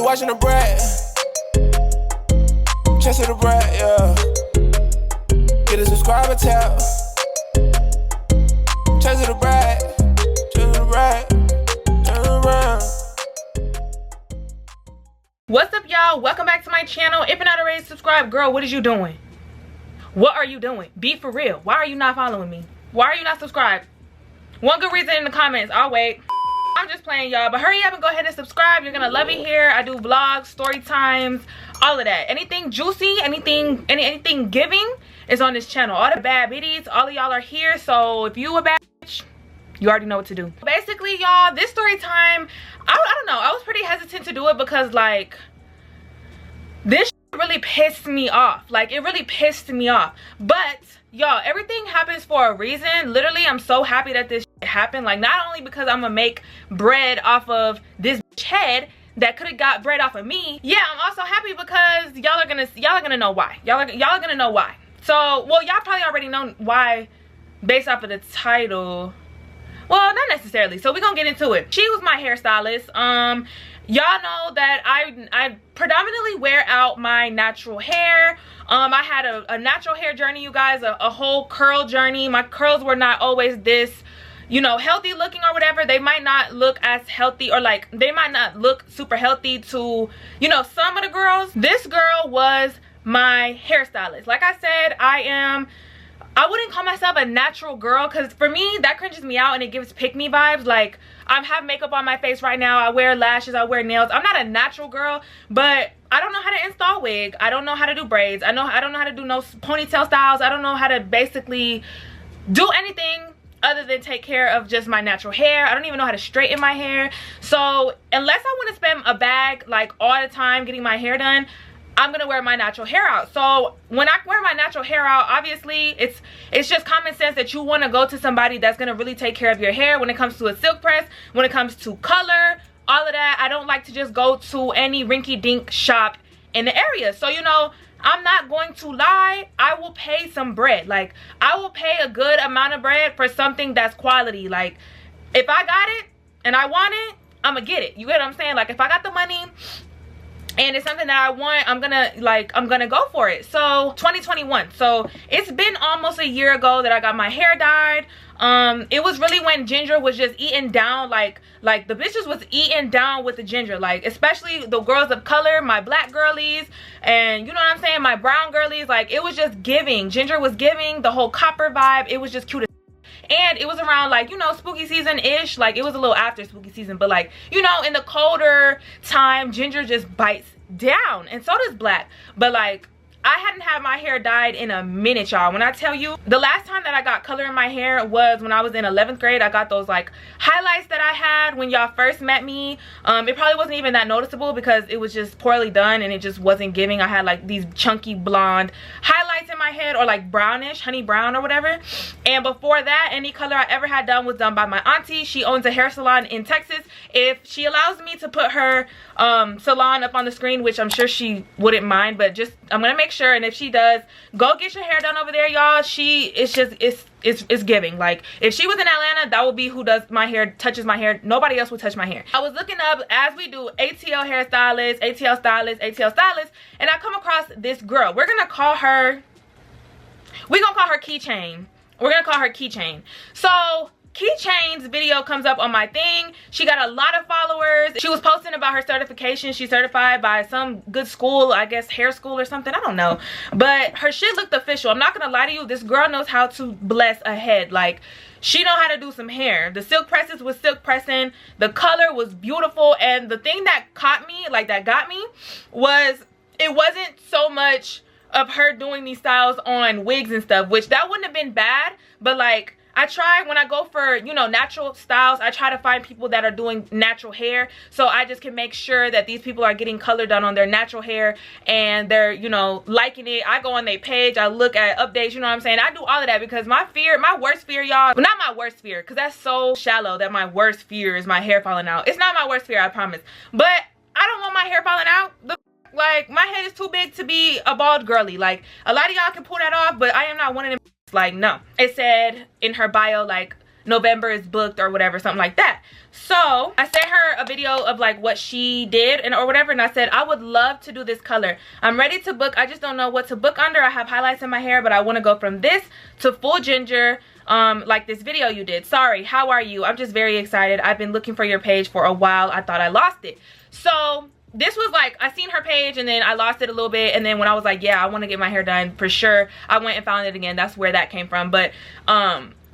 watching the brat. ChesaTheBrat, yeah. Get a subscriber tab. ChesaTheBrat, ChesaTheBrat, turn around. What's up, y'all? Welcome back to my channel. If you're not already subscribed, girl, what is you doing? What are you doing? Be for real. Why are you not following me? Why are you not subscribed? One good reason in the comments. I'll wait. I'm just playing, y'all, but hurry up and go ahead and subscribe. You're gonna love it here. I do vlogs, story times, all of that. Anything juicy, anything giving is on this channel. All the bad biddies, all of y'all are here. So if you a bad bitch, you already know what to do. Basically, y'all, this story time, I don't know, I was pretty hesitant to do it because, like, this really pissed me off. Like, it really pissed me off. But y'all, everything happens for a reason. Literally, I'm so happy that this happened. Like, not only because I'm gonna make bread off of this head that could have got bread off of me. Yeah, I'm also happy because y'all are gonna know why. Y'all are gonna know why. So, well, y'all probably already know why based off of the title. Well, not necessarily. So we're gonna get into it. She was my hairstylist. Y'all know that I predominantly wear out my natural hair. I had a natural hair journey, you guys, a whole curl journey. My curls were not always this, you know, healthy looking or whatever. They might not look as healthy, or like they might not look super healthy to, you know, some of the girls. This girl was my hairstylist. Like I said, I wouldn't call myself a natural girl because for me that cringes me out and it gives pick me vibes. Like, I have makeup on my face right now, I wear lashes, I wear nails. I'm not a natural girl, but I don't know how to install wig, I don't know how to do braids, I don't know how to do no ponytail styles, I don't know how to basically do anything other than take care of just my natural hair. I don't even know how to straighten my hair. So unless I want to spend a bag like all the time getting my hair done, I'm gonna wear my natural hair out. So when I wear my natural hair out, obviously it's just common sense that you want to go to somebody that's gonna really take care of your hair when it comes to a silk press, when it comes to color, all of that. I don't like to just go to any rinky-dink shop in the area. So, you know, I'm not going to lie, I will pay some bread. Like, I will pay a good amount of bread for something that's quality. Like, if I got it and I want it, I'm gonna get it. You get what I'm saying? Like, if I got the money and it's something that I want, I'm gonna go for it. So 2021, so it's been almost a year ago that I got my hair dyed. It was really when ginger was just eaten down, like the bitches was eaten down with the ginger, like especially the girls of color, my black girlies, and you know what I'm saying, my brown girlies. Like, it was just giving, ginger was giving the whole copper vibe. It was just cute. And it was around, like, you know, spooky season ish. Like, it was a little after spooky season, but like, you know, in the colder time, ginger just bites down, and so does black. But like, I hadn't had my hair dyed in a minute, y'all. When I tell you, the last time that I got color in my hair was when I was in 11th grade. I got those like highlights that I had when y'all first met me. It probably wasn't even that noticeable because it was just poorly done and it just wasn't giving. I had like these chunky blonde highlights in my head, or like brownish, honey brown or whatever. And before that, any color I ever had done was done by my auntie. She owns a hair salon in Texas. If she allows me to put her salon up on the screen, which I'm sure she wouldn't mind, but just I'm gonna make sure. And if she does, go get your hair done over there, y'all. It's giving. Like, if she was in Atlanta, that would be who does my hair, touches my hair. Nobody else would touch my hair. I was looking up, as we do, ATL hairstylist, ATL stylist, ATL stylist, and I come across this girl. We're gonna call her Keychain. We're gonna call her Keychain. So Keychain's video comes up on my thing. She got a lot of followers. She was posting about her certification. She's certified by some good school, I guess hair school or something, I don't know, but her shit looked official. I'm not gonna lie to you, this girl knows how to bless a head. Like, she know how to do some hair. The silk presses was silk pressing, the color was beautiful, and the thing that caught me, like that got me, was it wasn't so much of her doing these styles on wigs and stuff, which that wouldn't have been bad, but like, I try, when I go for, you know, natural styles, I try to find people that are doing natural hair, so I just can make sure that these people are getting color done on their natural hair and they're, you know, liking it. I go on their page, I look at updates, you know what I'm saying? I do all of that because my worst fear, y'all, well, not my worst fear, because that's so shallow that my worst fear is my hair falling out. It's not my worst fear, I promise, but I don't want my hair falling out. Like, my head is too big to be a bald girly. Like, a lot of y'all can pull that off, but I am not one of them. Like, no. It said in her bio, like, November is booked or whatever, something like that. So I sent her a video of like what she did and or whatever, and I said I would love to do this color. I'm ready to book. I just don't know what to book under. I have highlights in my hair, but I want to go from this to full ginger, like this video you did. Sorry, how are you? I'm just very excited. I've been looking for your page for a while. I thought I lost it. So this was like, I seen her page and then I lost it a little bit, and then when I was like, yeah, I want to get my hair done for sure, I went and found it again. That's where that came from. But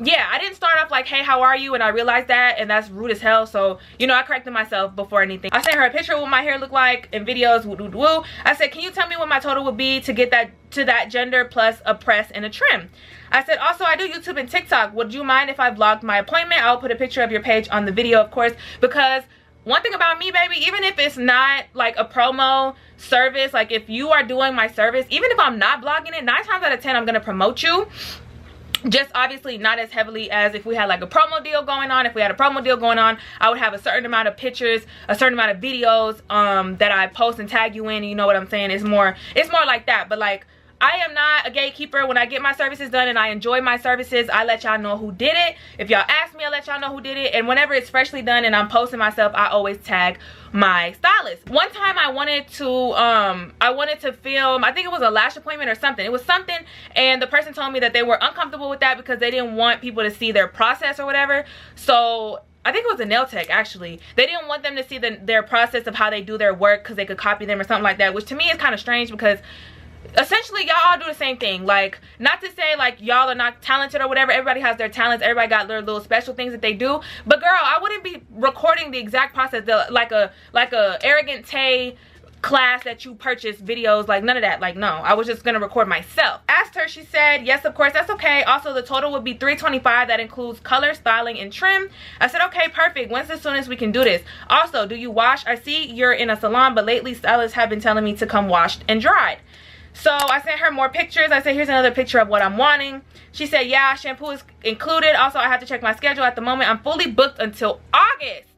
yeah, I didn't start off like, hey, how are you? And I realized that, and that's rude as hell. So, you know, I corrected myself before anything. I sent her a picture of what my hair looked like in videos. Woo, woo, woo. I said, can you tell me what my total would be to get that to that gender plus a press and a trim? I said, also, I do YouTube and TikTok. Would you mind if I vlogged my appointment? I'll put a picture of your page on the video, of course, because one thing about me, baby, even if it's not like a promo service, like if you are doing my service, even if I'm not vlogging it, 9 times out of 10, I'm going to promote you. Just obviously not as heavily as if we had like a promo deal going on. If we had a promo deal going on, I would have a certain amount of pictures, a certain amount of videos that I post and tag you in. You know what I'm saying? It's more like that. But like, I am not a gatekeeper. When I get my services done and I enjoy my services, I let y'all know who did it. If y'all ask me, I let y'all know who did it. And whenever it's freshly done and I'm posting myself, I always tag my stylist. One time I wanted to film, I think it was a lash appointment or something. It was something, and the person told me that they were uncomfortable with that because they didn't want people to see their process or whatever. So I think it was a nail tech, actually. They didn't want them to see their process of how they do their work because they could copy them or something like that, which to me is kind of strange because essentially y'all all do the same thing. Like, not to say like y'all are not talented or whatever. Everybody has their talents. Everybody got their little special things that they do. But girl, I wouldn't be recording the exact process, like a arrogant Tay class that you purchase videos, like none of that. Like, no, I was just gonna record myself. Asked her, she said yes, of course, that's okay. Also, the total would be $325. That includes color, styling, and trim. I said, okay, perfect. When's the soonest we can do this? Also, do you wash? I see you're in a salon, but lately stylists have been telling me to come washed and dried. So I sent her more pictures. I said, here's another picture of what I'm wanting. She said, yeah, shampoo is included. Also, I have to check my schedule. At the moment, I'm fully booked until August.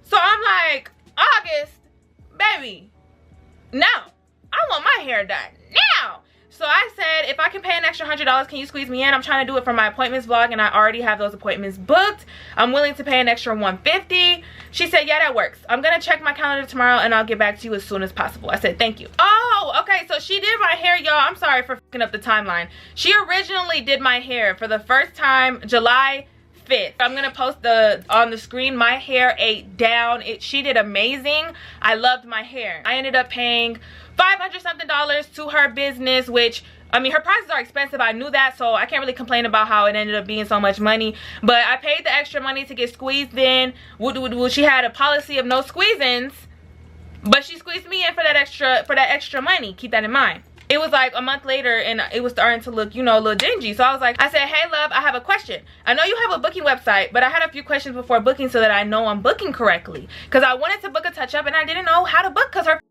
So I'm like, August? Baby, no. I want my hair done now. So I said, if I can pay an extra $100, can you squeeze me in? I'm trying to do it for my appointments vlog, and I already have those appointments booked. I'm willing to pay an extra $150. She said, yeah, that works. I'm going to check my calendar tomorrow, and I'll get back to you as soon as possible. I said, thank you. Oh, okay, so she did my hair, y'all. I'm sorry for fucking up the timeline. She originally did my hair for the first time July 5th. I'm gonna post on the screen. My hair ate down. She did amazing. I loved my hair. I ended up paying $500 something to her business, which, I mean, her prices are expensive. I knew that, so I can't really complain about how it ended up being so much money. But I paid the extra money to get squeezed in. She had a policy of no squeeze-ins, but she squeezed me in for that extra money. Keep that in mind. It was like a month later and it was starting to look, you know, a little dingy. So I said, hey love, I have a question. I know you have a booking website, but I had a few questions before booking so that I know I'm booking correctly. Because I wanted to book a touch-up and I didn't know how to book because her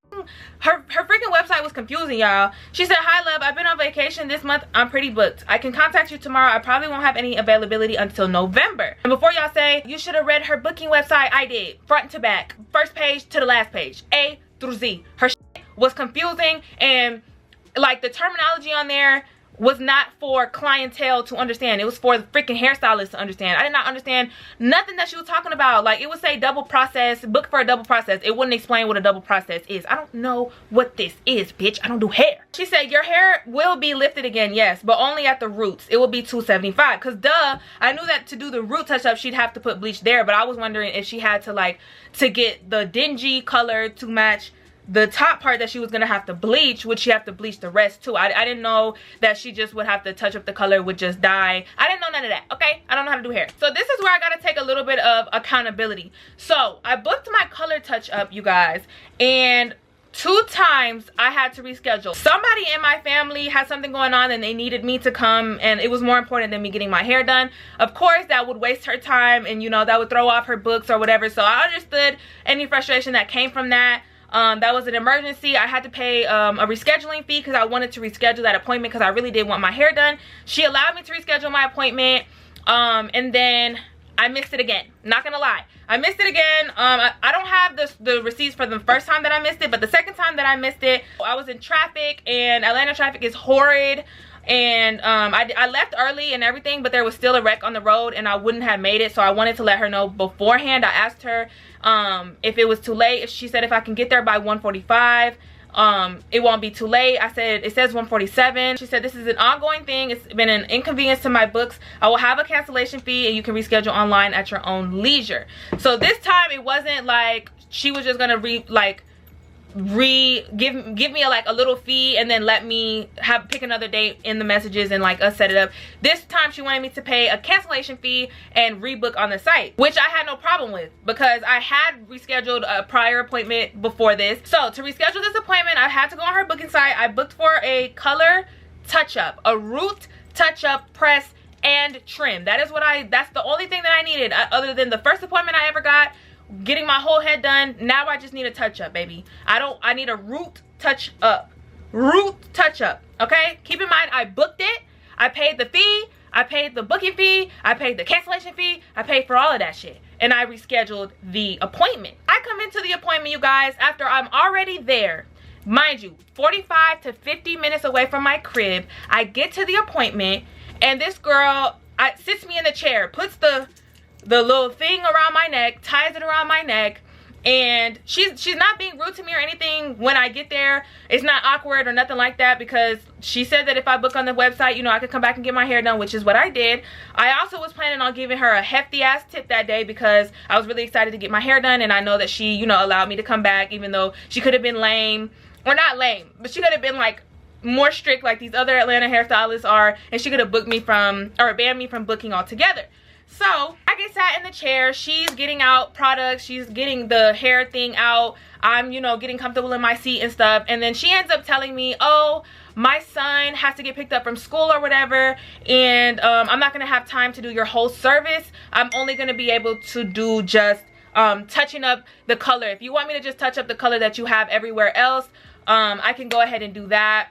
freaking website was confusing, y'all. She said, hi love, I've been on vacation this month. I'm pretty booked. I can contact you tomorrow. I probably won't have any availability until November. And before y'all say, you should have read her booking website, I did. Front to back. First page to the last page. A through Z. Her shit was confusing, and like the terminology on there was not for clientele to understand. It was for the freaking hairstylist to understand. I did not understand nothing that she was talking about. Like, it would say double process, book for a double process. It wouldn't explain what a double process is. I don't know what this is, bitch. I don't do hair. She said, your hair will be lifted again, yes, but only at the roots. It will be $275. Because duh, I knew that to do the root touch up, she'd have to put bleach there. But I was wondering if she had to, like, to get the dingy color to match the top part that she was gonna have to bleach. Would she have to bleach the rest too? I didn't know that she just would have to touch up the color with just dye. I didn't know none of that, okay? I don't know how to do hair. So this is where I gotta take a little bit of accountability. So I booked my color touch up, you guys, and 2 times I had to reschedule. Somebody in my family had something going on and they needed me to come, and it was more important than me getting my hair done. Of course, that would waste her time, and you know, that would throw off her books or whatever. So I understood any frustration that came from that. That was an emergency. I had to pay a rescheduling fee because I wanted to reschedule that appointment because I really did want my hair done. She allowed me to reschedule my appointment, and then I missed it again. Not gonna lie, I missed it again. I don't have the receipts for the first time that I missed it, but the second time that I missed it, I was in traffic, and Atlanta traffic is horrid. and I left early and everything, but there was still a wreck on the road and I wouldn't have made it, so I wanted to let her know beforehand. I asked her if it was too late. She said if I can get there by 1:45, it won't be too late. I said it says 1:47. She said this is an ongoing thing, it's been an inconvenience to my books, I will have a cancellation fee and you can reschedule online at your own leisure. So this time it wasn't like she was just gonna give me a little fee and then let me pick another date in the messages and like us set it up. This time she wanted me to pay a cancellation fee and rebook on the site, which I had no problem with because I had rescheduled a prior appointment before this. So to reschedule this appointment, I had to go on her booking site. I booked for a color touch-up, a root touch-up, press and trim. That's the only thing that I needed other than the first appointment I ever got, getting my whole head done. Now I just need a touch-up, baby. I need a root touch-up. Root touch-up, okay? Keep in mind, I booked it. I paid the fee. I paid the booking fee. I paid the cancellation fee. I paid for all of that shit. And I rescheduled the appointment. I come into the appointment, you guys, after I'm already there. Mind you, 45 to 50 minutes away from my crib. I get to the appointment, and this girl sits me in the chair, puts the little thing around my neck, ties it around my neck, and she's not being rude to me or anything when I get there. It's not awkward or nothing like that because she said that if I book on the website, you know, I could come back and get my hair done, which is what I did. I also was planning on giving her a hefty ass tip that day because I was really excited to get my hair done, and I know that she, you know, allowed me to come back even though she could have been lame, or not lame, but she could have been like more strict like these other Atlanta hairstylists are, and she could have booked me from, or banned me from booking altogether. So I get sat in the chair, she's getting out products, she's getting the hair thing out, I'm, you know, getting comfortable in my seat and stuff, and then she ends up telling me, oh, my son has to get picked up from school or whatever, and I'm not gonna have time to do your whole service. I'm only gonna be able to do just touching up the color. If you want me to just touch up the color that you have everywhere else, I can go ahead and do that,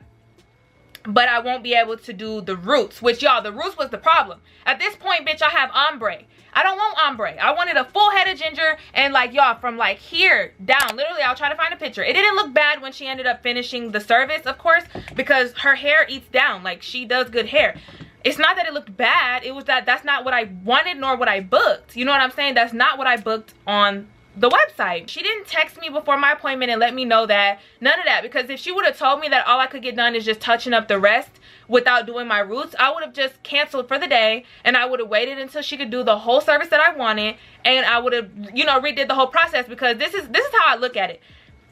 but I won't be able to do the roots, which, y'all, the roots was the problem. At this point, bitch, I have ombre. I don't want ombre. I wanted a full head of ginger, and like, y'all, from like here down, literally, I'll try to find a picture. It didn't look bad when she ended up finishing the service, of course, because her hair eats down. Like, she does good hair. It's not that it looked bad. It was that that's not what I wanted nor what I booked. You know what I'm saying? That's not what I booked on the website. She didn't text me before my appointment and let me know that. None of that. Because if she would have told me that all I could get done is just touching up the rest without doing my roots, I would have just canceled for the day, and I would have waited until she could do the whole service that I wanted, and I would have, you know, redid the whole process. Because this is how I look at it.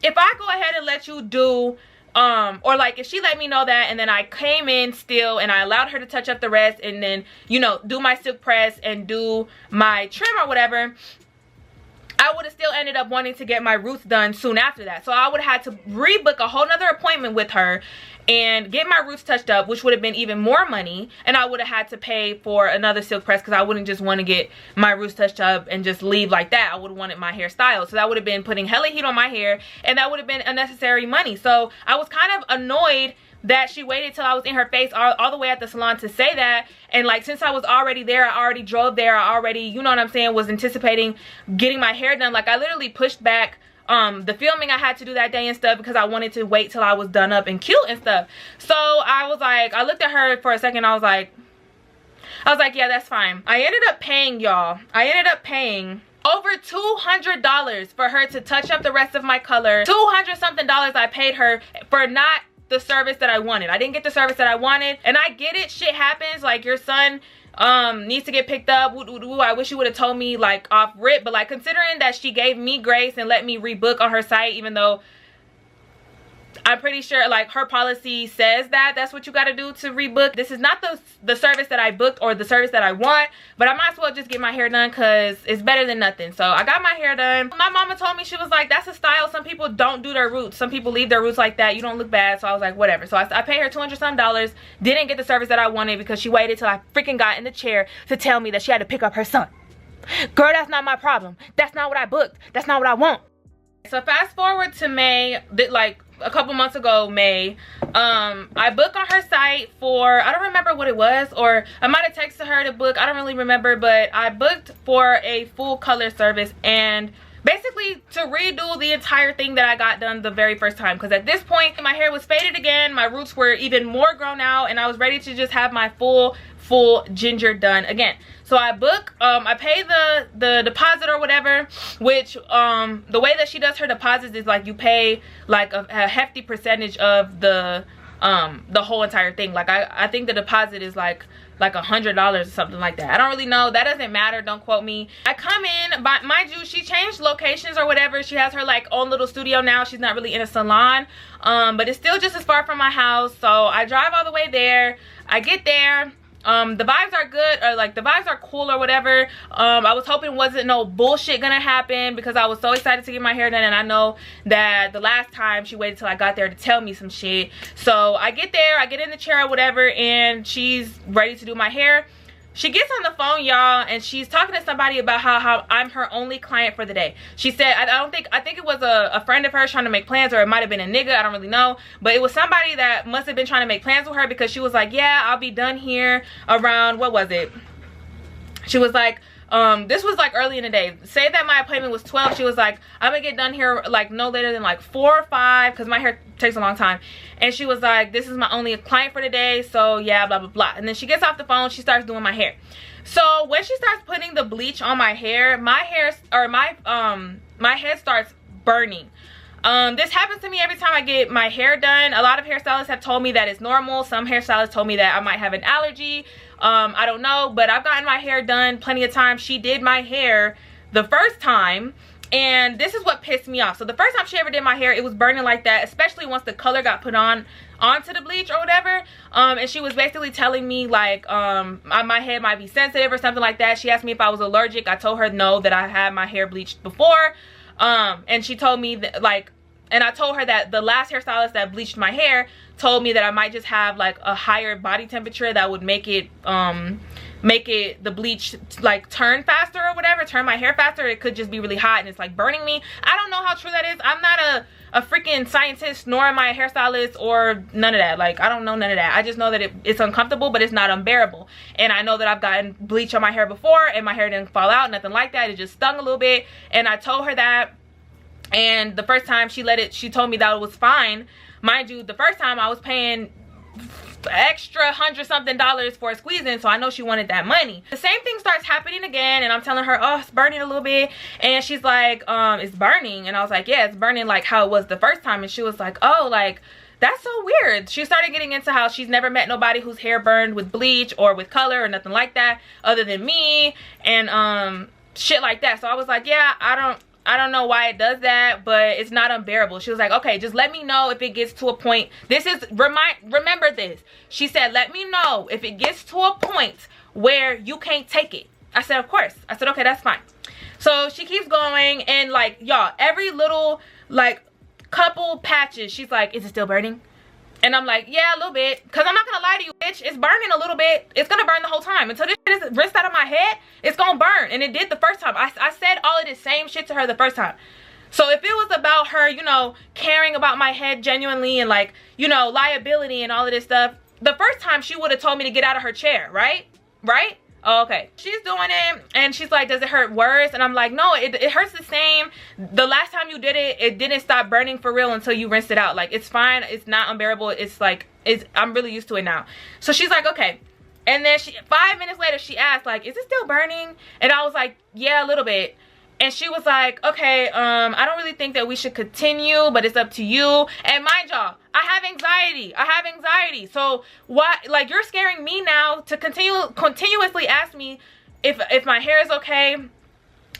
If I go ahead and let you do or like if she let me know that and then I came in still and I allowed her to touch up the rest and then, you know, do my silk press and do my trim or whatever, I would have still ended up wanting to get my roots done soon after that. So I would have had to rebook a whole nother appointment with her and get my roots touched up, which would have been even more money, and I would have had to pay for another silk press because I wouldn't just want to get my roots touched up and just leave like that. I would have wanted my hair styled, so that would have been putting hella heat on my hair, and that would have been unnecessary money. So I was kind of annoyed that she waited till I was in her face all the way at the salon to say that. And like, since I was already there, I already drove there, I already, you know what I'm saying, was anticipating getting my hair done. Like, I literally pushed back the filming I had to do that day and stuff because I wanted to wait till I was done up and cute and stuff. So I was like, I looked at her for a second, I was like, yeah, that's fine. I ended up paying, y'all, over $200 for her to touch up the rest of my color. $200 something I paid her for not the service that I wanted. I didn't get the service that I wanted, and I get it, shit happens. Like, your son needs to get picked up. I wish you would have told me like off rip, but like, considering that she gave me grace and let me rebook on her site, even though I'm pretty sure like her policy says that that's what you got to do to rebook. This is not the service that I booked or the service that I want, but I might as well just get my hair done because it's better than nothing. So I got my hair done. My mama told me, she was like, that's a style. Some people don't do their roots. Some people leave their roots like that. You don't look bad. So I was like, whatever. So I paid her $200 some. Didn't get the service that I wanted because she waited till I freaking got in the chair to tell me that she had to pick up her son. Girl, that's not my problem. That's not what I booked. That's not what I want. So fast forward to May, like a couple months ago, May, I booked on her site for, I don't remember what it was, or I might have texted her to book, I don't really remember, but I booked for a full color service, and basically to redo the entire thing that I got done the very first time, because at this point my hair was faded again, my roots were even more grown out, and I was ready to just have my full ginger done again. So I book, I pay the deposit or whatever, which the way that she does her deposits is like you pay like a hefty percentage of the whole entire thing. Like I think the deposit is like $100 or something like that. I don't really know. That doesn't matter. Don't quote me. I come in, but mind you, she changed locations or whatever. She has her like own little studio now. She's not really in a salon, but it's still just as far from my house. So I drive all the way there. I get there. The vibes are good, or like the vibes are cool or whatever. I was hoping wasn't no bullshit gonna happen, because I was so excited to get my hair done, and I know that the last time she waited till I got there to tell me some shit. So I get there, I get in the chair or whatever, and she's ready to do my hair. She gets on the phone, y'all, and she's talking to somebody about how I'm her only client for the day. She said, I think it was a friend of hers trying to make plans, or it might have been a nigga, I don't really know. But it was somebody that must have been trying to make plans with her, because she was like, yeah, I'll be done here around, what was it? She was like, this was like early in the day. Say that my appointment was 12. She was like, I'm gonna get done here like no later than like 4 or 5, because my hair takes a long time. And she was like, this is my only client for the day, so yeah, blah blah blah. And then she gets off the phone, she starts doing my hair. So when she starts putting the bleach on my hair, my head starts burning. This happens to me every time I get my hair done. A lot of hairstylists have told me that it's normal. Some hairstylists told me that I might have an allergy. I don't know, but I've gotten my hair done plenty of times. She did my hair the first time, and this is what pissed me off. So the first time she ever did my hair, it was burning like that, especially once the color got put onto the bleach or whatever. And she was basically telling me like my head might be sensitive or something like that. She asked me if I was allergic. I told her no, that I had my hair bleached before. And she told me that like, and I told her that the last hairstylist that bleached my hair told me that I might just have like a higher body temperature that would make it the bleach like turn faster or whatever, turn my hair faster. It could just be really hot and it's like burning me. I don't know how true that is. I'm not a freaking scientist, nor am I a hairstylist or none of that. Like I don't know none of that. I just know that it's uncomfortable, but it's not unbearable. And I know that I've gotten bleach on my hair before and my hair didn't fall out, nothing like that. It just stung a little bit, and I told her that. And the first time she told me that it was fine. Mind you, the first time I was paying extra $100-something for a squeeze-in, so I know she wanted that money. The same thing starts happening again, and I'm telling her, oh, it's burning a little bit, and she's like, it's burning. And I was like, yeah, it's burning like how it was the first time. And she was like, oh, like that's so weird. She started getting into how she's never met nobody whose hair burned with bleach or with color or nothing like that other than me, and shit like that. So I was like, yeah, I don't know why it does that, but it's not unbearable. She was like, okay, just let me know if it gets to a point. Remember this. She said, let me know if it gets to a point where you can't take it. I said, of course. I said, okay, that's fine. So she keeps going, and like, y'all, every little like couple patches, she's like, is it still burning? And I'm like, yeah, a little bit. Because I'm not going to lie to you, bitch. It's burning a little bit. It's going to burn the whole time. Until this shit is rinsed out of my head, it's going to burn. And it did the first time. I said all of this same shit to her the first time. So if it was about her, you know, caring about my head genuinely and like, you know, liability and all of this stuff, the first time she would have told me to get out of her chair, right? Right? Oh, okay. She's doing it, and she's like, does it hurt worse? And I'm like, no, it hurts the same. The last time you did it, it didn't stop burning for real until you rinsed it out. Like, it's fine. It's not unbearable. It's like, I'm really used to it now. So she's like, okay. And then 5 minutes later, she asked, like, is it still burning? And I was like, yeah, a little bit. And she was like, okay, I don't really think that we should continue, but it's up to you. And mind y'all, I have anxiety. So why, like, you're scaring me now to continuously ask me if my hair is okay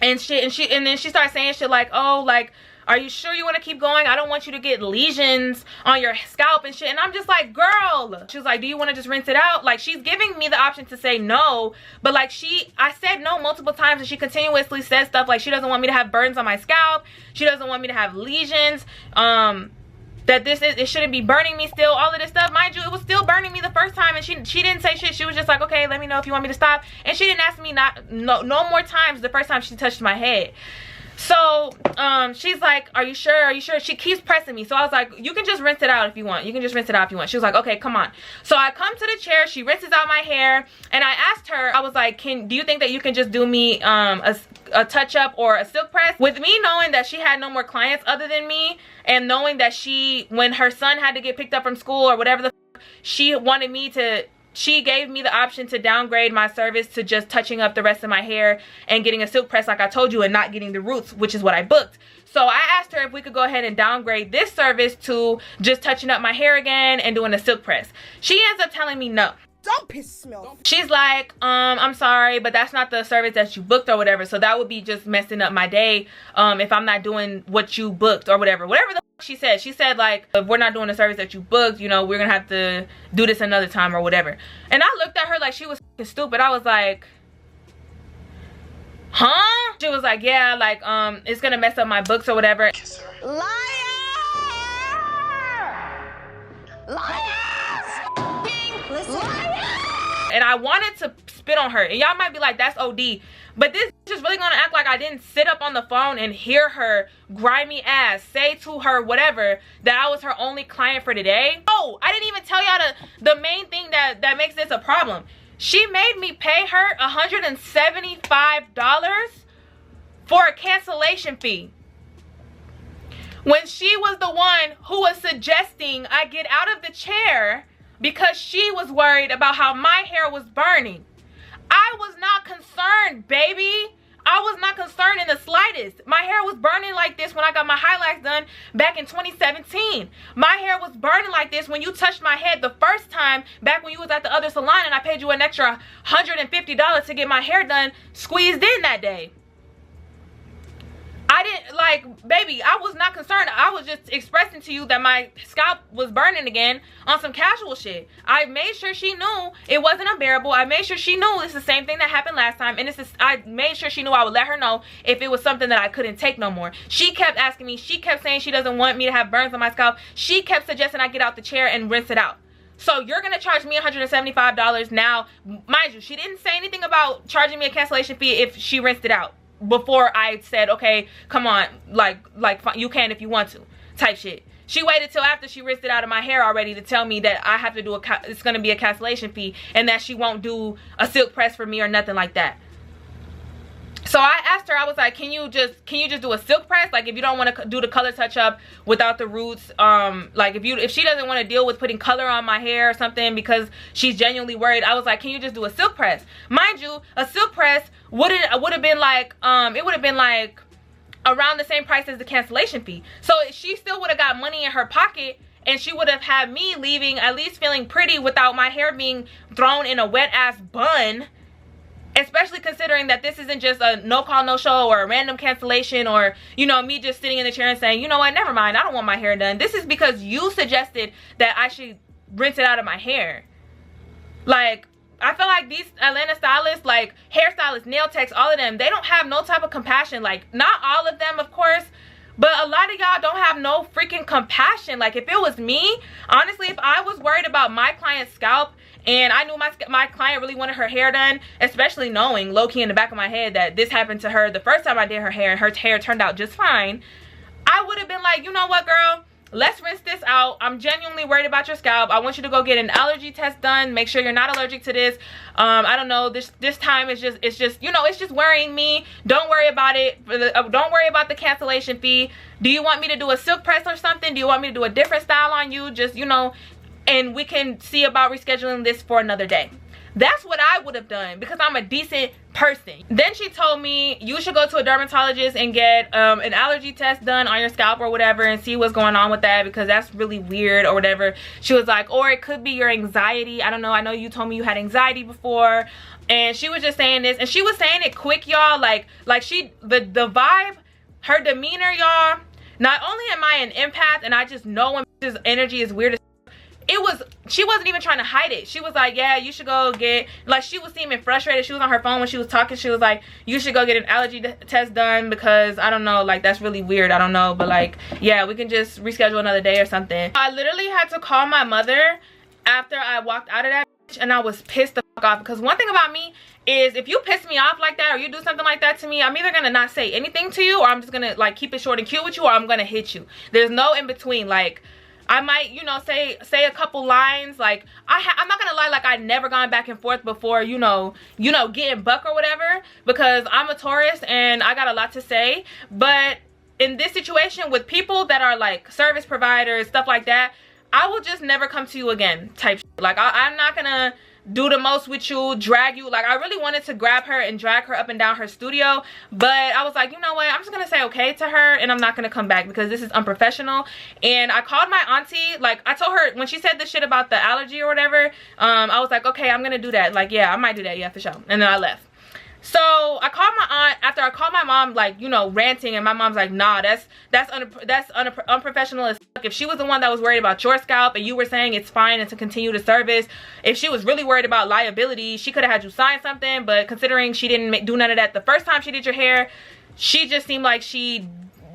and shit. And then she starts saying shit like, oh, like, are you sure you want to keep going? I don't want you to get lesions on your scalp and shit. And I'm just like, girl. She was like, do you want to just rinse it out? Like, she's giving me the option to say no. But like, I said no multiple times, and she continuously says stuff like she doesn't want me to have burns on my scalp. She doesn't want me to have lesions. That it shouldn't be burning me still. All of this stuff. Mind you, it was still burning me the first time, and she didn't say shit. She was just like, okay, let me know if you want me to stop. And she didn't ask me no more times the first time she touched my head. So she's like, are you sure? Are you sure? She keeps pressing me. So I was like, you can just rinse it out if you want. You can just rinse it out if you want. She was like, okay, come on. So I come to the chair. She rinses out my hair. And I asked her, I was like, do you think that you can just do me a touch up or a silk press? With me knowing that she had no more clients other than me, and knowing that when her son had to get picked up from school or whatever the f, she wanted me to, she gave me the option to downgrade my service to just touching up the rest of my hair and getting a silk press like I told you, and not getting the roots, which is what I booked. So I asked her if we could go ahead and downgrade this service to just touching up my hair again and doing a silk press. She ends up telling me no. Don't piss me off. She's like, I'm sorry, but that's not the service that you booked or whatever. So that would be just messing up my day if I'm not doing what you booked or whatever. Whatever the f she said. She said, like, if we're not doing the service that you booked, you know, we're gonna have to do this another time or whatever. And I looked at her like she was f***ing stupid. I was like, huh? She was like, yeah, like, it's gonna mess up my books or whatever. Liar! Liar! And I wanted to spit on her, and y'all might be like, that's OD, but this is really gonna act like I didn't sit up on the phone and hear her grimy ass say to her whatever that I was her only client for today. Oh, I didn't even tell y'all the main thing that makes this a problem. She made me pay her $175 for a cancellation fee, when she was the one who was suggesting I get out of the chair because she was worried about how my hair was burning. I was not concerned, baby. I was not concerned in the slightest. My hair was burning like this when I got my highlights done back in 2017. My hair was burning like this when you touched my head the first time back when you was at the other salon and I paid you an extra $150 to get my hair done squeezed in that day. I didn't, like, baby, I was not concerned. I was just expressing to you that my scalp was burning again on some casual shit. I made sure she knew it wasn't unbearable. I made sure she knew it's the same thing that happened last time. And I made sure she knew I would let her know if it was something that I couldn't take no more. She kept asking me. She kept saying she doesn't want me to have burns on my scalp. She kept suggesting I get out the chair and rinse it out. So you're going to charge me $175 now. Mind you, she didn't say anything about charging me a cancellation fee if she rinsed it out before I said, okay, come on, like you can if you want to, type shit. She waited till after she rinsed it out of my hair already to tell me that I have to do it's going to be a cancellation fee, and that she won't do a silk press for me or nothing like that. So I asked her, I was like, can you just do a silk press? Like, if you don't want to do the color touch up without the roots, like if she doesn't want to deal with putting color on my hair or something because she's genuinely worried, I was like, can you just do a silk press? Mind you, a silk press would have been like, it would have been like around the same price as the cancellation fee. So she still would have got money in her pocket, and she would have had me leaving at least feeling pretty without my hair being thrown in a wet ass bun. Especially considering that this isn't just a no call no show or a random cancellation, or, you know, me just sitting in the chair and saying, you know what, never mind, I don't want my hair done. This is because you suggested that I should rinse it out of my hair. Like, I feel like these Atlanta stylists, like hairstylists, nail techs, all of them, they don't have no type of compassion. Like, not all of them, of course, but a lot of y'all don't have no freaking compassion. Like, if it was me, honestly, if I was worried about my client's scalp and I knew my client really wanted her hair done, especially knowing low-key in the back of my head that this happened to her the first time I did her hair and her hair turned out just fine, I would have been like, you know what, girl, let's rinse this out. I'm genuinely worried about your scalp. I want you to go get an allergy test done. Make sure you're not allergic to this. I don't know, this time it's just, you know, it's just worrying me. Don't worry about it. Don't worry about the cancellation fee. Do you want me to do a silk press or something? Do you want me to do a different style on you? Just, you know, and we can see about rescheduling this for another day. That's what I would have done because I'm a decent person. Then she told me you should go to a dermatologist and get an allergy test done on your scalp or whatever and see what's going on with that, because that's really weird or whatever. She was like, or it could be your anxiety. I don't know. I know you told me you had anxiety before. And she was just saying this, and she was saying it quick, y'all. Like the vibe, her demeanor, y'all. Not only am I an empath and I just know when this energy is weird as she wasn't even trying to hide it. She was like, yeah, you should go get, like, she was seeming frustrated. She was on her phone when she was talking. She was like, you should go get an allergy test done because, I don't know, like, that's really weird. I don't know, but, like, yeah, we can just reschedule another day or something. I literally had to call my mother after I walked out of that and I was pissed the fuck off, because one thing about me is if you piss me off like that or you do something like that to me, I'm either gonna not say anything to you, or I'm just gonna like keep it short and cute with you, or I'm gonna hit you. There's no in between. Like, I might, you know, say a couple lines. Like, I'm not gonna lie, like, I never gone back and forth before, you know, getting buck or whatever, because I'm a Taurus and I got a lot to say. But in this situation with people that are like service providers, stuff like that, I will just never come to you again type shit. Like, I'm not gonna do the most with you, drag you. Like, I really wanted to grab her and drag her up and down her studio, but I was like, you know what, I'm just gonna say okay to her and I'm not gonna come back because this is unprofessional. And I called my auntie. Like, I told her when she said the shit about the allergy or whatever, I was like, okay, I'm gonna do that. Like, yeah, I might do that, yeah, for sure. And then I left. So I called my aunt after I called my mom, like, you know, ranting, and my mom's like, nah, that's unprofessional as fuck. If she was the one that was worried about your scalp and you were saying it's fine and to continue the service, if she was really worried about liability, she could have had you sign something. But considering she didn't do none of that the first time she did your hair, she just seemed like she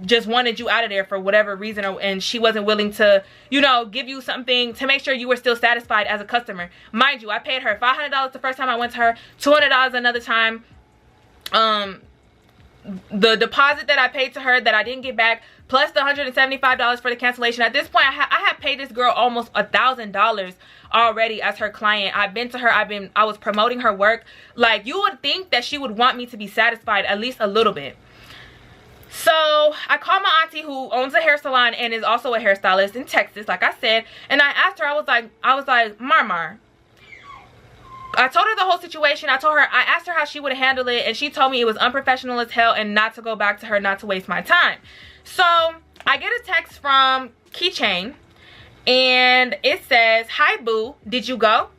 just wanted you out of there for whatever reason, and she wasn't willing to, you know, give you something to make sure you were still satisfied as a customer. Mind you, I paid her $500 the first time I went to her, $200 another time. The deposit that I paid to her that I didn't get back, plus the $175 for the cancellation. At this point, I have paid this girl almost $1,000 already as her client. I've been to her, I was promoting her work. Like, you would think that she would want me to be satisfied at least a little bit. So I called my auntie, who owns a hair salon and is also a hairstylist in Texas, like I said, and I asked her, I was like, Marmar. I told her the whole situation. I asked her how she would handle it, and she told me it was unprofessional as hell and not to go back to her, not to waste my time. So I get a text from Keychain, and it says, hi boo, did you go?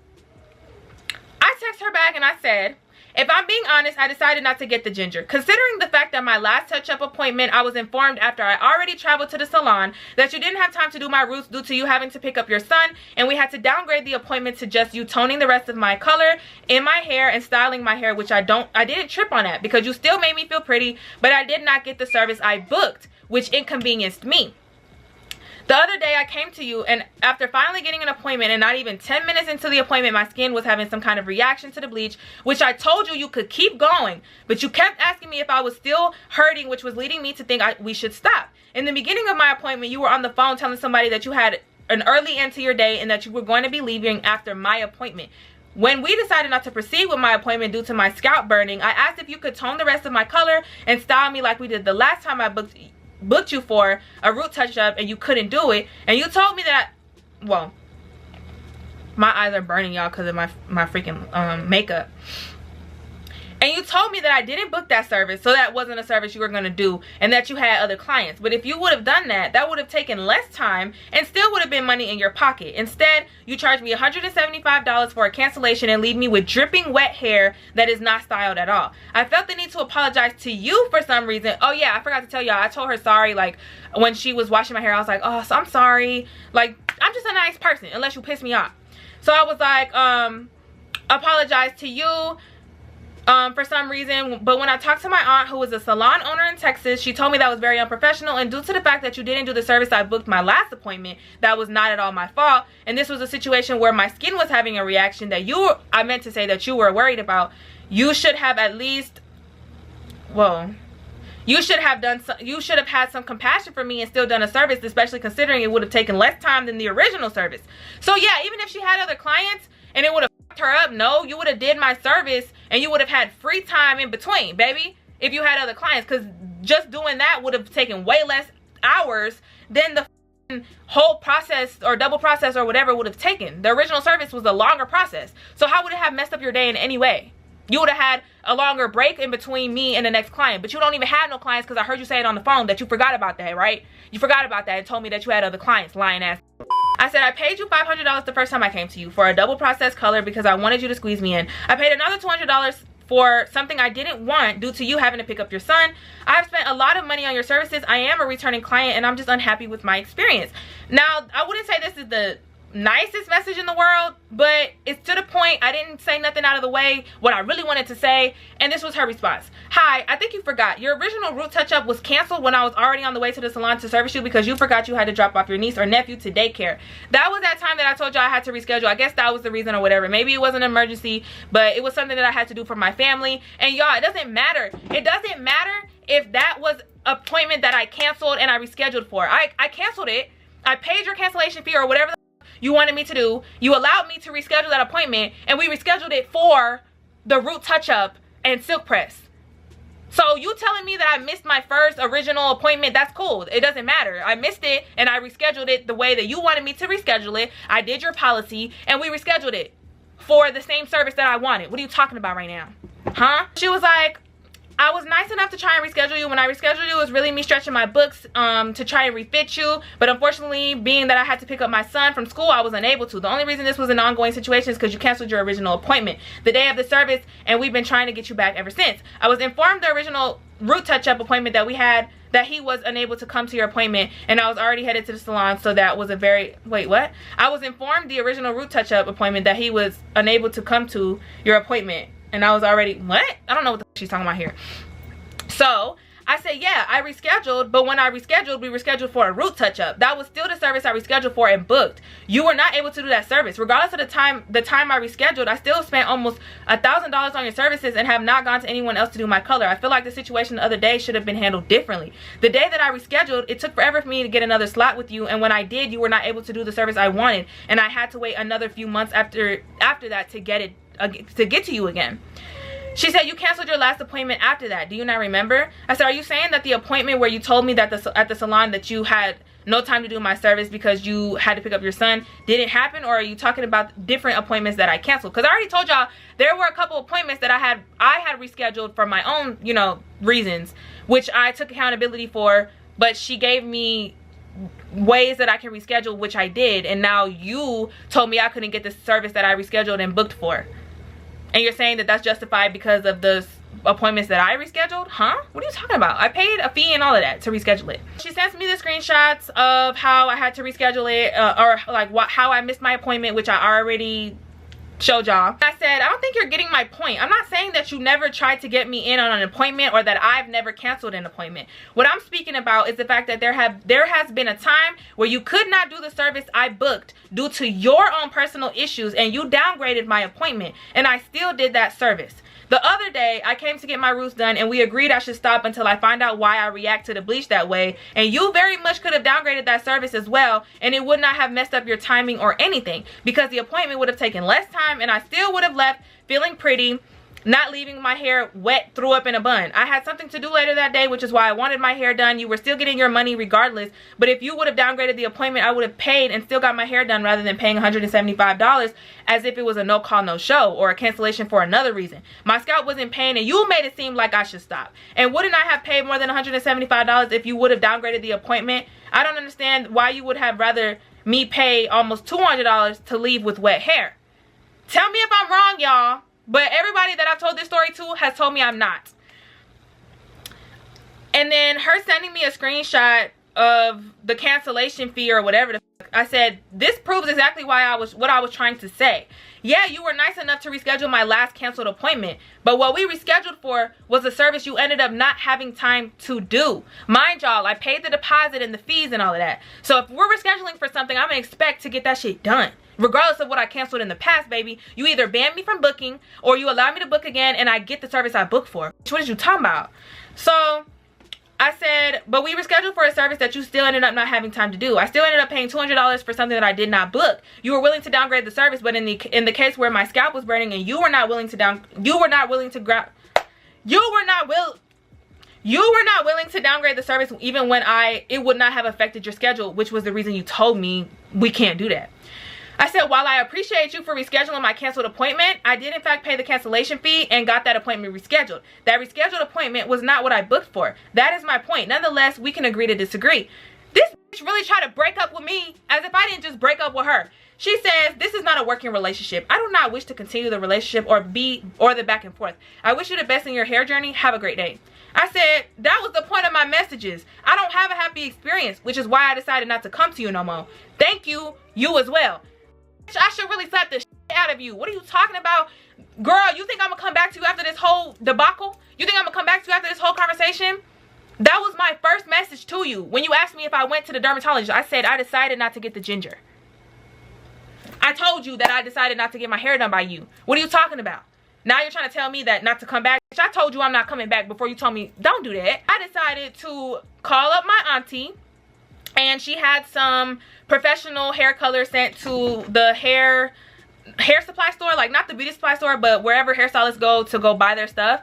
I text her back and I said, if I'm being honest, I decided not to get the ginger. Considering the fact that my last touch-up appointment, I was informed after I already traveled to the salon that you didn't have time to do my roots due to you having to pick up your son, and we had to downgrade the appointment to just you toning the rest of my color in my hair and styling my hair, which I didn't trip on that because you still made me feel pretty, but I did not get the service I booked, which inconvenienced me. The other day I came to you, and after finally getting an appointment and not even 10 minutes into the appointment, my skin was having some kind of reaction to the bleach, which I told you could keep going, but you kept asking me if I was still hurting, which was leading me to think we should stop. In the beginning of my appointment, you were on the phone telling somebody that you had an early end to your day and that you were going to be leaving after my appointment. When we decided not to proceed with my appointment due to my scalp burning, I asked if you could tone the rest of my color and style me like we did the last time I booked you for a root touch-up, and you couldn't do it. And you told me that, well, my eyes are burning, y'all, because of my freaking makeup. And you told me that I didn't book that service, so that wasn't a service you were going to do, and that you had other clients. But if you would have done that, that would have taken less time and still would have been money in your pocket. Instead, you charged me $175 for a cancellation and leave me with dripping wet hair that is not styled at all. I felt the need to apologize to you for some reason. Oh yeah, I forgot to tell y'all, I told her sorry, like, when she was washing my hair. I was like, oh, so I'm sorry. Like, I'm just a nice person, unless you piss me off. So I was like, apologize to you for some reason. But when I talked to my aunt, who is a salon owner in Texas, she told me that was very unprofessional, and due to the fact that you didn't do the service I booked my last appointment, that was not at all my fault. And this was a situation where my skin was having a reaction that I meant to say that you were worried about. You should have at least, well, you should have had some compassion for me and still done a service, especially considering it would have taken less time than the original service. So yeah, even if she had other clients and it would have fucked her up, no, you would have did my service and you would have had free time in between, baby, if you had other clients, because just doing that would have taken way less hours than the whole process or double process or whatever would have taken. The original service was a longer process. So how would it have messed up your day in any way? You would have had a longer break in between me and the next client, but you don't even have no clients, because I heard you say it on the phone that you forgot about that, right? You forgot about that and told me that you had other clients, lying ass. I said I paid you $500 the first time I came to you for a double process color because I wanted you to squeeze me in. I paid another $200 for something I didn't want due to you having to pick up your son. I have spent a lot of money on your services. I am a returning client and I'm just unhappy with my experience. Now, I wouldn't say this is the nicest message in the world, but it's to the point. I didn't say nothing out of the way, what I really wanted to say, and this was her response. Hi, I think you forgot. Your original root touch-up was canceled when I was already on the way to the salon to service you because you forgot you had to drop off your niece or nephew to daycare. That was that time that I told you I had to reschedule. I guess that was the reason or whatever. Maybe it was an emergency, but it was something that I had to do for my family. And y'all, it doesn't matter. It doesn't matter if that was an appointment that I canceled and I rescheduled for. I canceled it. I paid your cancellation fee or whatever you wanted me to do. You allowed me to reschedule that appointment, and we rescheduled it for the root touch-up and silk press. So you telling me that I missed my first original appointment, that's cool. It doesn't matter. I missed it and I rescheduled it the way that you wanted me to reschedule it. I did your policy and we rescheduled it for the same service that I wanted. What are you talking about right now? Huh? She was like, I was nice enough to try and reschedule you. When I rescheduled you, it was really me stretching my books to try and refit you. But unfortunately, being that I had to pick up my son from school, I was unable to. The only reason this was an ongoing situation is because you canceled your original appointment the day of the service, and we've been trying to get you back ever since. I was informed the original root touch-up appointment that we had, that he was unable to come to your appointment, and I was already headed to the salon, so that was a very... Wait, what? I was informed the original root touch-up appointment that he was unable to come to your appointment. And I was already, what? I don't know what the she's talking about here. So I said, yeah, I rescheduled, but when I rescheduled, we rescheduled for a root touch-up. That was still the service I rescheduled for and booked. You were not able to do that service. Regardless of the time I rescheduled, I still spent almost $1,000 on your services and have not gone to anyone else to do my color. I feel like the situation the other day should have been handled differently. The day that I rescheduled, it took forever for me to get another slot with you, and when I did, you were not able to do the service I wanted, and I had to wait another few months after that to get to you again. She said, you canceled your last appointment after that. Do you not remember? I said, are you saying that the appointment where you told me that at the salon that you had no time to do my service because you had to pick up your son didn't happen? Or are you talking about different appointments that I canceled? Because I already told y'all there were a couple appointments that I had rescheduled for my own, you know, reasons, which I took accountability for, but she gave me ways that I can reschedule, which I did, and now you told me I couldn't get the service that I rescheduled and booked for. And you're saying that that's justified because of the appointments that I rescheduled? Huh? What are you talking about? I paid a fee and all of that to reschedule it. She sends me the screenshots of how I had to reschedule it, or like how I missed my appointment, which I already showed y'all. I said, I don't think you're getting my point. I'm not saying that you never tried to get me in on an appointment or that I've never canceled an appointment. What I'm speaking about is the fact that there has been a time where you could not do the service I booked due to your own personal issues, and you downgraded my appointment, and I still did that service. The other day, I came to get my roots done, and we agreed I should stop until I find out why I react to the bleach that way. And you very much could have downgraded that service as well, and it would not have messed up your timing or anything, because the appointment would have taken less time, and I still would have left feeling pretty, not leaving my hair wet, threw up in a bun. I had something to do later that day, which is why I wanted my hair done. You were still getting your money regardless, but if you would have downgraded the appointment, I would have paid and still got my hair done rather than paying $175 as if it was a no call, no show or a cancellation for another reason. My scalp was in pain, and you made it seem like I should stop. And wouldn't I have paid more than $175 if you would have downgraded the appointment? I don't understand why you would have rather me pay almost $200 to leave with wet hair. Tell me if I'm wrong, y'all. But everybody that I've told this story to has told me I'm not. And then her sending me a screenshot of the cancellation fee or whatever the fuck, I said, this proves exactly what I was trying to say. Yeah, you were nice enough to reschedule my last canceled appointment, but what we rescheduled for was a service you ended up not having time to do. Mind y'all, I paid the deposit and the fees and all of that. So if we're rescheduling for something, I'm gonna expect to get that shit done. Regardless of what I canceled in the past, baby. You either ban me from booking or you allow me to book again and I get the service I booked for. What is you talking about? So I said, but we rescheduled for a service that you still ended up not having time to do. I still ended up paying $200 for something that I did not book. You were willing to downgrade the service, but in the case where my scalp was burning and you were not willing to downgrade the service even when it would not have affected your schedule, which was the reason you told me we can't do that. I said, while I appreciate you for rescheduling my canceled appointment, I did in fact pay the cancellation fee and got that appointment rescheduled. That rescheduled appointment was not what I booked for. That is my point. Nonetheless, we can agree to disagree. This bitch really tried to break up with me as if I didn't just break up with her. She says, this is not a working relationship. I do not wish to continue the relationship or the back and forth. I wish you the best in your hair journey. Have a great day. I said, that was the point of my messages. I don't have a happy experience, which is why I decided not to come to you no more. Thank you. You as well. I should really slap the shit out of you. What are you talking about? Girl, you think I'm gonna come back to you after this whole debacle? You think I'm gonna come back to you after this whole conversation? That was my first message to you. When you asked me if I went to the dermatologist, I said I decided not to get the ginger. I told you that I decided not to get my hair done by you. What are you talking about? Now you're trying to tell me that not to come back. I told you I'm not coming back before you told me don't do that. I decided to call up my auntie, and she had some professional hair color sent to the hair supply store, like not the beauty supply store, but wherever hairstylists go to go buy their stuff.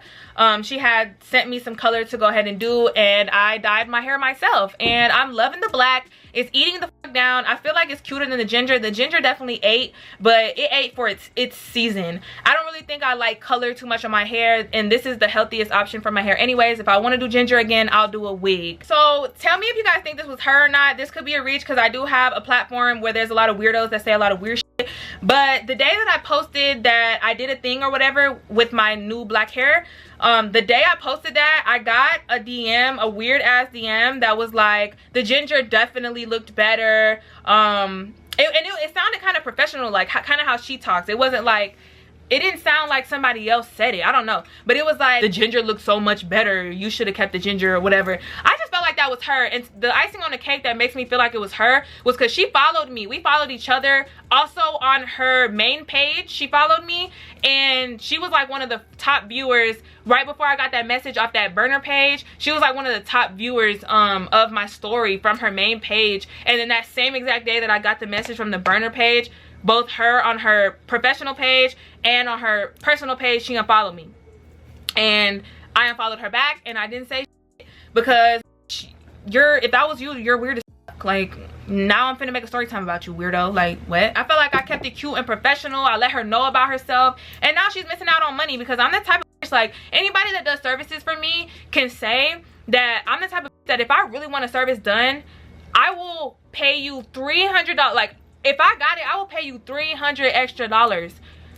She had sent me some color to go ahead and do, and I dyed my hair myself, and I'm loving the black. It's eating the fuck down. I feel like it's cuter than the ginger. The ginger definitely ate, but it ate for its season. I don't really think I like color too much on my hair, and this is the healthiest option for my hair anyways. If I want to do ginger again, I'll do a wig. So tell me if you guys think this was her or not. This could be a reach because I do have a platform where there's a lot of weirdos that say a lot of weird shit. But the day that I posted that I did a thing or whatever with my new black hair, the day I posted that, I got a DM, a weird ass DM that was like, the ginger definitely looked better. It sounded kind of professional, like kind of how she talks. It wasn't like, it didn't sound like somebody else said it. I don't know. But it was like, the ginger looks so much better. You should have kept the ginger or whatever. I just felt like that was her. And the icing on the cake that makes me feel like it was her was because she followed me. We followed each other. Also on her main page, she followed me. And she was like one of the top viewers right before I got that message off that burner page. She was like one of the top viewers of my story from her main page. And then that same exact day that I got the message from the burner page, both her on her professional page and on her personal page, she unfollowed me. And I unfollowed her back, and I didn't say shit because if that was you, you're weird as fuck. Like, now I'm finna make a story time about you, weirdo. Like, what? I felt like I kept it cute and professional. I let her know about herself, and now she's missing out on money because I'm the type of bitch, like, anybody that does services for me can say that I'm the type of bitch that if I really want a service done, I will pay you $300. Like, if I got it, I will pay you $300 extra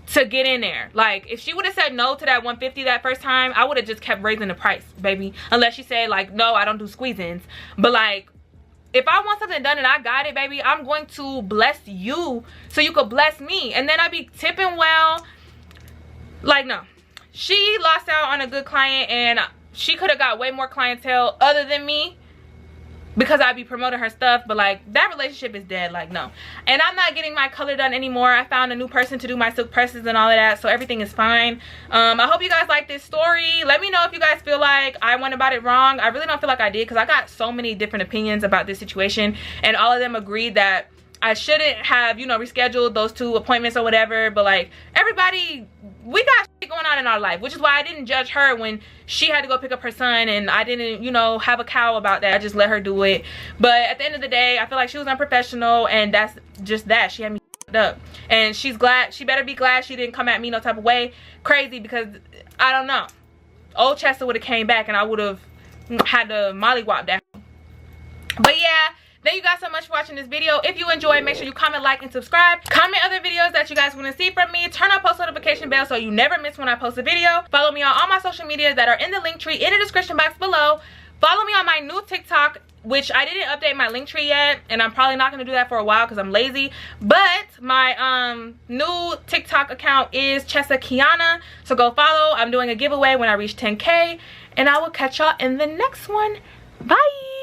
to get in there. Like, if she would have said no to that $150 that first time, I would have just kept raising the price, baby. Unless she said like, no, I don't do squeeze-ins. But like, if I want something done and I got it, baby, I'm going to bless you so you could bless me. And then I be tipping well. Like, no. She lost out on a good client, and she could have got way more clientele other than me, because I'd be promoting her stuff. But like, that relationship is dead. Like, no. And I'm not getting my color done anymore. I found a new person to do my silk presses and all of that, so everything is fine. I hope you guys like this story. Let me know if you guys feel like I went about it wrong. I really don't feel like I did, because I got so many different opinions about this situation, and all of them agreed that I shouldn't have, you know, rescheduled those 2 appointments or whatever. But like, everybody, we got shit going on in our life, which is why I didn't judge her when she had to go pick up her son, and I didn't, you know, have a cow about that. I just let her do it. But at the end of the day, I feel like she was unprofessional, and that's just that. She had me up, and she better be glad she didn't come at me no type of way crazy, because I don't know, old Chester would have came back and I would have had to mollywop that. But yeah, thank you guys so much for watching this video. If you enjoyed, make sure you comment, like, and subscribe. Comment other videos that you guys want to see from me. Turn on post notification bell so you never miss when I post a video. Follow me on all my social medias that are in the link tree in the description box below. Follow me on my new TikTok, which I didn't update my link tree yet, and I'm probably not going to do that for a while because I'm lazy. But my new TikTok account is ChesaKiana, so go follow. I'm doing a giveaway when I reach 10K, and I will catch y'all in the next one. Bye.